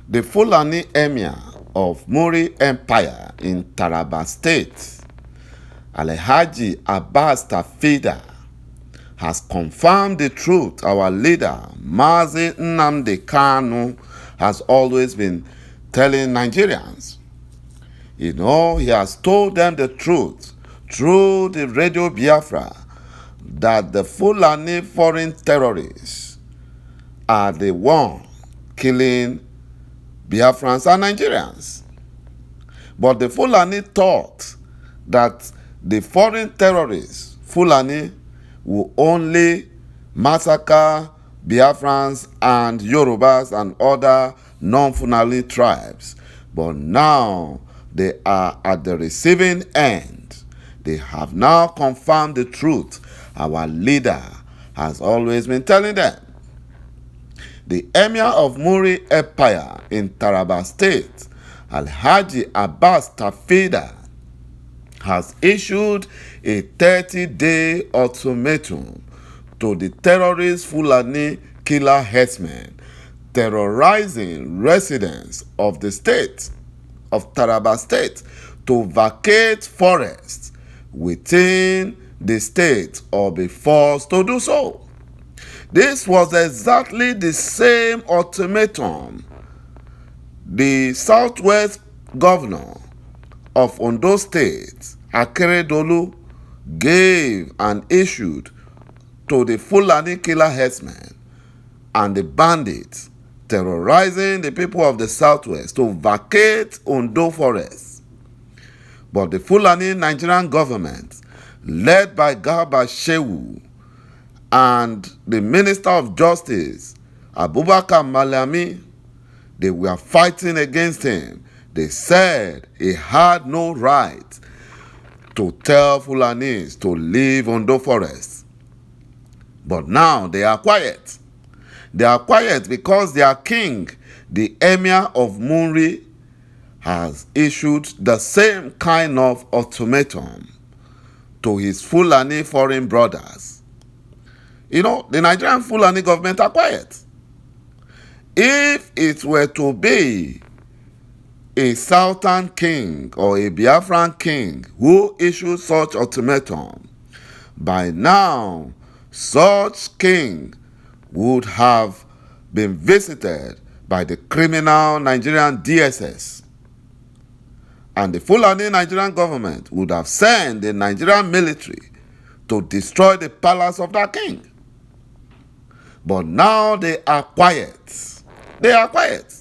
The Fulani Emir of Muri Empire in Taraba State, Alhaji Abbas Tafida, has confirmed the truth our leader, Mazi Nnamdi Kanu, has always been telling Nigerians. He has told them the truth through the Radio Biafra that the Fulani foreign terrorists are the one killing Biafrans and Nigerians. But the Fulani thought that the foreign terrorists, Fulani, will only massacre Biafrans and Yorubas and other non-Fulani tribes. But now they are at the receiving end. They have now confirmed the truth our leader has always been telling them. The Emir of Muri Empire in Taraba State, Alhaji Abbas Tafida, has issued a 30-day ultimatum to the terrorist Fulani killer herdsmen terrorizing residents of the state of Taraba State to vacate forests within the state or be forced to do so. This was exactly the same ultimatum the Southwest Governor of Ondo State, Akeredolu, gave and issued to the Fulani killer herdsmen and the bandits terrorizing the people of the Southwest to vacate Ondo forests. But the Fulani Nigerian government, led by Garba Shehu, and the Minister of Justice, Abubakar Malami, they were fighting against him. They said he had no right to tell Fulanis to leave Ondo Forest. But now they are quiet. They are quiet because their king, the Emir of Muri, has issued the same kind of ultimatum to his Fulani foreign brothers. The Nigerian Fulani government are quiet. If it were to be a Southern king or a Biafran king who issued such ultimatum, by now such king would have been visited by the criminal Nigerian DSS, and the Fulani Nigerian government would have sent the Nigerian military to destroy the palace of that king. But now they are quiet. They are quiet.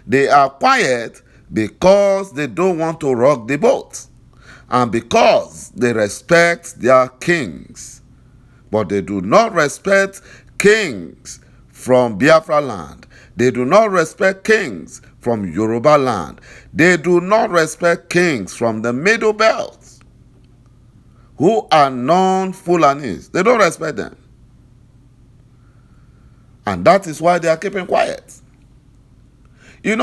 They are quiet because they don't want to rock the boat and because they respect their kings. But they do not respect kings from Biafra land. They do not respect kings from Yoruba land. They do not respect kings from the Middle Belt who are non-Fulanis. They don't respect them. And that is why they are keeping quiet. The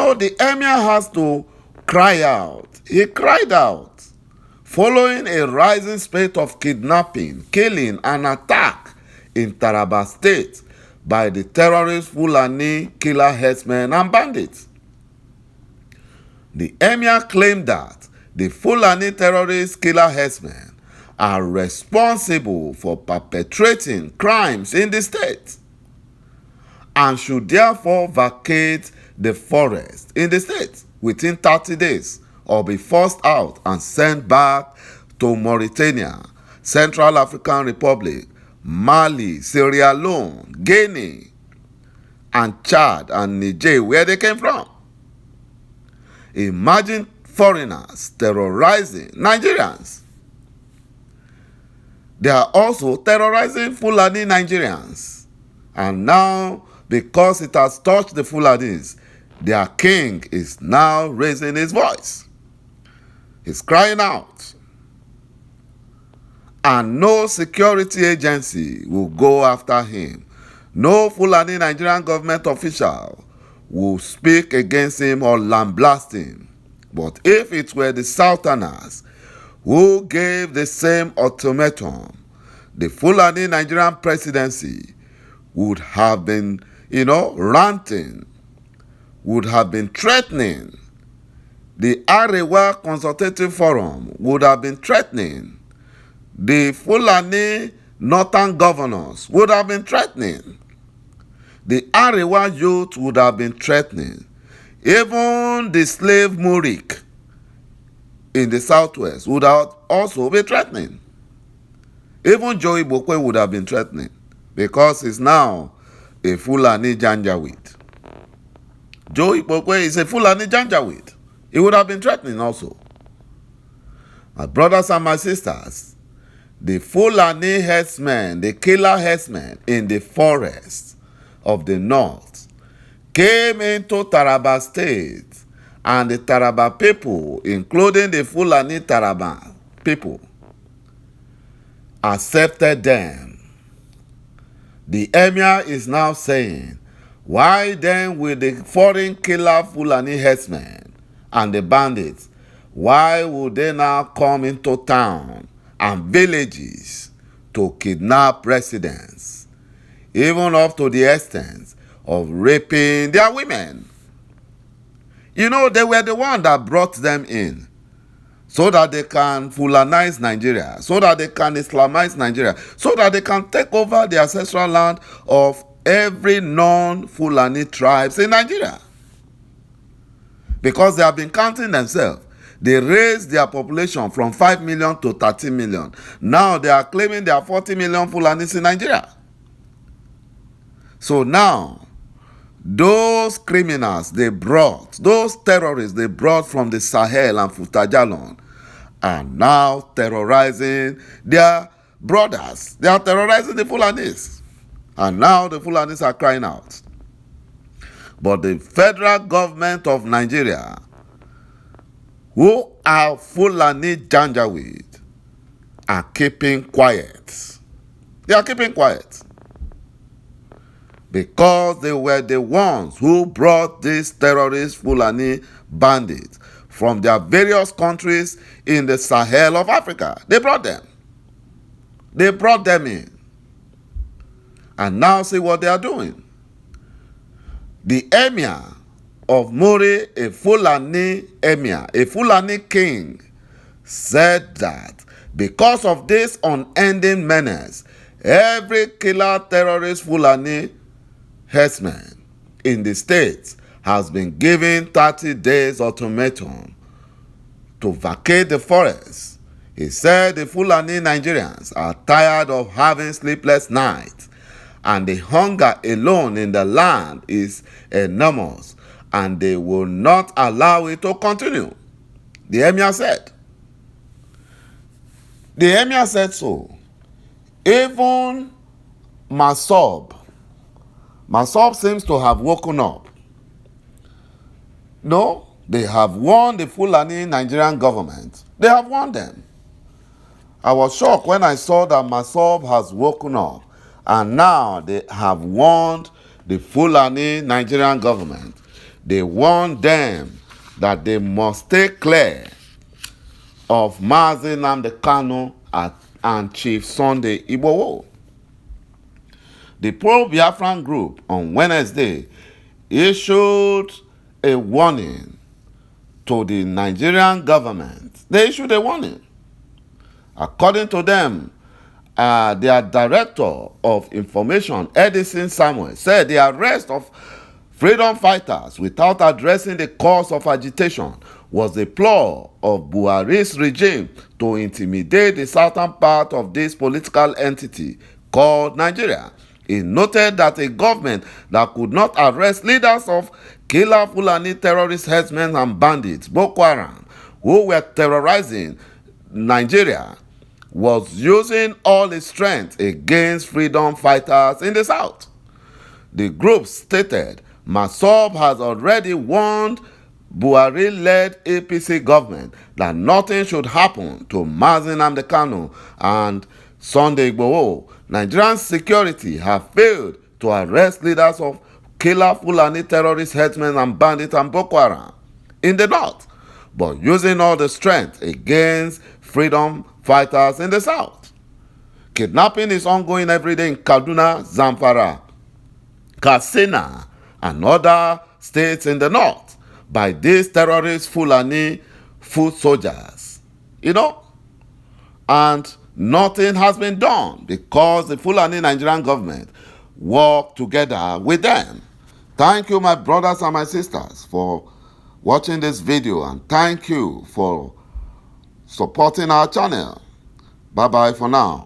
emir has to cry out. He cried out following a rising spate of kidnapping, killing, and attack in Taraba State by the terrorist Fulani killer herdsmen and bandits. The emir claimed that the Fulani terrorist killer herdsmen are responsible for perpetrating crimes in the state and should therefore vacate the forest in the state within 30 days or be forced out and sent back to Mauritania, Central African Republic, Mali, Sierra Leone, Guinea, and Chad and Niger, where they came from. Imagine foreigners terrorizing Nigerians. They are also terrorizing Fulani Nigerians. And now, because it has touched the Fulanis, their king is now raising his voice. He's crying out. And no security agency will go after him. No Fulani Nigerian government official will speak against him or lambaste him. But if it were the Southerners who gave the same ultimatum, the Fulani Nigerian presidency would have been, ranting, would have been threatening. The Arewa Consultative Forum would have been threatening. The Fulani Northern governors would have been threatening. The Arewa youth would have been threatening. Even the slave Murik in the southwest would have also been threatening. Even Joe Ibokwe would have been threatening because he's now a Fulani Janjaweed. Joe Ibokwe is a Fulani Janjaweed. He would have been threatening also. My brothers and my sisters, the Fulani herdsmen, the killer herdsmen in the forests of the north came into Taraba State, and the Taraba people, including the Fulani Taraba people, accepted them. The emir is now saying, why then will the foreign killer Fulani herdsmen and the bandits, why would they now come into town and villages to kidnap residents, even up to the extent of raping their women? You know, they were the ones that brought them in so that they can Fulanize Nigeria, so that they can Islamize Nigeria, so that they can take over the ancestral land of every non-Fulani tribes in Nigeria. Because they have been counting themselves. They raised their population from 5 million to 13 million. Now they are claiming there are 40 million Fulanis in Nigeria. So now, those criminals they brought, those terrorists they brought from the Sahel and Futajalon, are now terrorizing their brothers. They are terrorizing the Fulanis. And now the Fulanis are crying out. But the federal government of Nigeria, who are Fulani Janjaweed, are keeping quiet. They are keeping quiet. Because they were the ones who brought these terrorist Fulani bandits from their various countries in the Sahel of Africa. They brought them. They brought them in. And now see what they are doing. The emir of Muri, a Fulani emir, a Fulani king, said that because of this unending menace, every killer terrorist Fulani herdsman in the states has been given 30 days ultimatum to vacate the forest. He said the Fulani Nigerians are tired of having sleepless nights, and the hunger alone in the land is enormous, and they will not allow it to continue. The emir said. The emir said so. Even Masob seems to have woken up. No, they have warned the Fulani Nigerian government. They have warned them. I was shocked when I saw that Masob has woken up, and now they have warned the Fulani Nigerian government. They warned them that they must stay clear of Mazi Nnamdi Kanu and Chief Sunday Igboho. The pro-Biafran group on Wednesday issued a warning to the Nigerian government. They issued a warning. According to them, their director of information, Edison Samuel, said the arrest of freedom fighters without addressing the cause of agitation was a ploy of Buhari's regime to intimidate the southern part of this political entity called Nigeria. He noted that a government that could not arrest leaders of killer Fulani terrorist herdsmen and bandits, Boko Haram, who were terrorizing Nigeria, was using all its strength against freedom fighters in the south. The group stated Masob has already warned Buhari-led APC government that nothing should happen to Mazi Nnamdi Kanu and Sunday Igboho. Nigerian security have failed to arrest leaders of killer Fulani terrorist herdsmen and bandits and Boko Haram in the north, but using all the strength against freedom fighters in the south. Kidnapping is ongoing every day in Kaduna, Zamfara, Katsina, and other states in the north by these terrorist Fulani foot soldiers. And nothing has been done because the Fulani Nigerian government worked together with them. Thank you, my brothers and my sisters, for watching this video, and thank you for supporting our channel. Bye-bye for now.